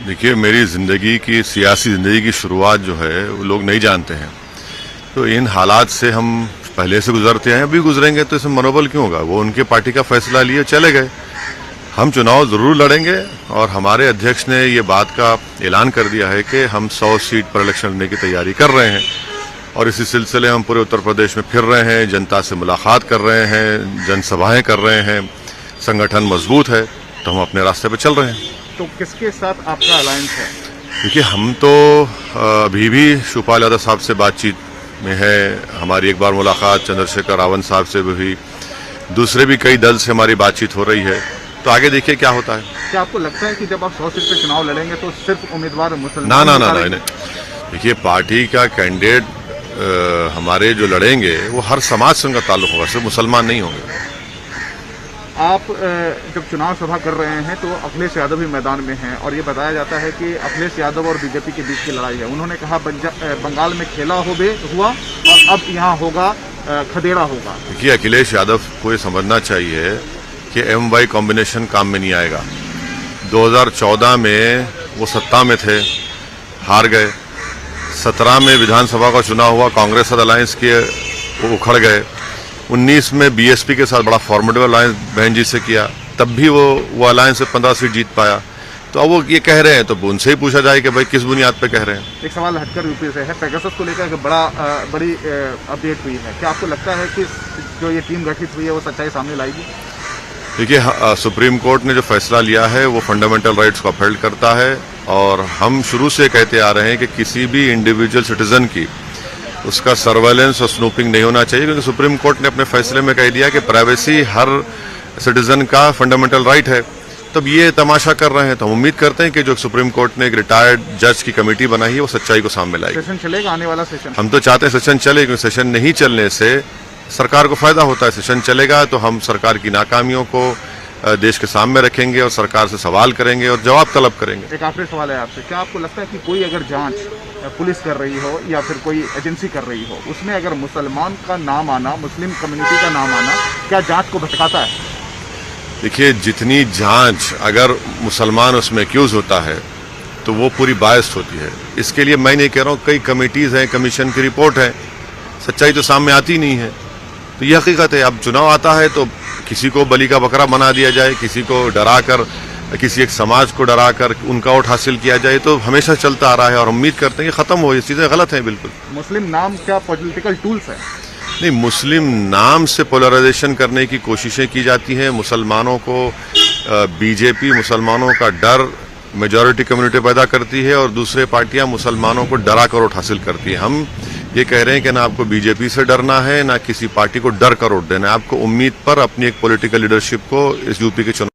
देखिए, मेरी ज़िंदगी की सियासी ज़िंदगी की शुरुआत जो है वो लोग नहीं जानते हैं। तो इन हालात से हम पहले से गुजरते हैं, अभी गुजरेंगे, तो इसमें मनोबल क्यों होगा। वो उनके पार्टी का फैसला लिए चले गए। हम चुनाव ज़रूर लड़ेंगे और हमारे अध्यक्ष ने ये बात का ऐलान कर दिया है कि हम 100 सीट पर इलेक्शन लड़ने की तैयारी कर रहे हैं और इसी सिलसिले हम पूरे उत्तर प्रदेश में फिर रहे हैं, जनता से मुलाकात कर रहे हैं, जनसभाएं कर रहे हैं। संगठन मजबूत है तो हम अपने रास्ते पर चल रहे हैं। तो किसके साथ आपका अलायंस है? देखिए, हम तो अभी भी शिवपाल यादव साहब से बातचीत में है। हमारी एक बार मुलाकात चंद्रशेखर रावत साहब से भी हुई, दूसरे भी कई दल से हमारी बातचीत हो रही है। तो आगे देखिए क्या होता है। क्या आपको लगता है कि जब आप 100 सीट पे चुनाव लड़ेंगे तो सिर्फ उम्मीदवार मुसलमान ना देखिए, पार्टी का कैंडिडेट हमारे जो लड़ेंगे वो हर समाज से उनका ताल्लुक होगा, सिर्फ मुसलमान नहीं होंगे। आप जब चुनाव सभा कर रहे हैं तो अखिलेश यादव भी मैदान में हैं और ये बताया जाता है कि अखिलेश यादव और बीजेपी के बीच की लड़ाई है। उन्होंने कहा बंगाल में खेला हुआ और अब यहाँ होगा खदेड़ा होगा। देखिए, अखिलेश यादव को ये समझना चाहिए कि MY कॉम्बिनेशन काम में नहीं आएगा। 2014 में वो सत्ता में थे, हार गए। 17 में विधानसभा का चुनाव हुआ, कांग्रेस साथ अलायंस किए, वो उखड़ गए। 19 में BSP के साथ बड़ा फॉर्मेटिव अलायंस बहन जी से किया, तब भी वो अलायंस से 15 सीट जीत पाया। तो अब वो ये कह रहे हैं तो उनसे ही पूछा जाए कि भाई किस बुनियाद पे कह रहे हैं। एक सवाल हटकर यूपी से है, पेगासस को लेकर बड़ी अपडेट हुई है। क्या आपको लगता है कि जो ये टीम गठित हुई है वो सच्चाई सामने लाएगी? देखिए, सुप्रीम कोर्ट ने जो फैसला लिया है वो फंडामेंटल राइट्स को अपहेल्ड करता है और हम शुरू से कहते आ रहे हैं कि किसी भी इंडिविजुअल सिटीजन की उसका सर्वेलेंस और स्नूपिंग नहीं होना चाहिए, क्योंकि सुप्रीम कोर्ट ने अपने फैसले में कह दिया कि प्राइवेसी हर सिटीजन का फंडामेंटल राइट है। तब ये तमाशा कर रहे हैं, तो हम उम्मीद करते हैं कि जो सुप्रीम कोर्ट ने एक रिटायर्ड जज की कमेटी बनाई है वो सच्चाई को सामने लाएगी। सेशन चलेगा आने वाला सेशन? हम तो चाहते हैं सेशन चले, क्योंकि सेशन नहीं चलने से सरकार को फायदा होता है। सेशन चलेगा तो हम सरकार की नाकामियों को देश के सामने रखेंगे और सरकार से सवाल करेंगे और जवाब तलब करेंगे। एक आखिरी सवाल है आपसे, क्या आपको लगता है कि कोई अगर जांच पुलिस कर रही हो या फिर कोई एजेंसी कर रही हो, उसमें अगर मुसलमान का नाम आना, मुस्लिम कम्युनिटी का नाम आना, क्या जांच को भटकाता है? देखिए, जितनी जांच अगर मुसलमान उसमें एक्यूज होता है तो वो पूरी बायस्ड होती है। इसके लिए मैं नहीं कह रहा हूँ, कई कमिटीज हैं, कमीशन की रिपोर्ट है, सच्चाई तो सामने आती नहीं है। तो ये हकीकत है। अब चुनाव आता है तो किसी को बलि का बकरा बना दिया जाए, किसी को डराकर, किसी एक समाज को डराकर उनका वोट हासिल किया जाए, तो हमेशा चलता आ रहा है और उम्मीद करते हैं कि खत्म हो। ये चीजें गलत हैं बिल्कुल। मुस्लिम नाम क्या पॉलिटिकल टूल्स है? नहीं, मुस्लिम नाम से पोलराइजेशन करने की कोशिशें की जाती हैं। मुसलमानों को बीजेपी मुसलमानों का डर मेजॉरिटी कम्युनिटी पैदा करती है और दूसरे पार्टियां मुसलमानों को डरा कर वोट हासिल करती है। हम ये कह रहे हैं कि ना आपको बीजेपी से डरना है, ना किसी पार्टी को डर कर वोट देना है। आपको उम्मीद पर अपनी एक पॉलिटिकल लीडरशिप को इस यूपी के चुनाव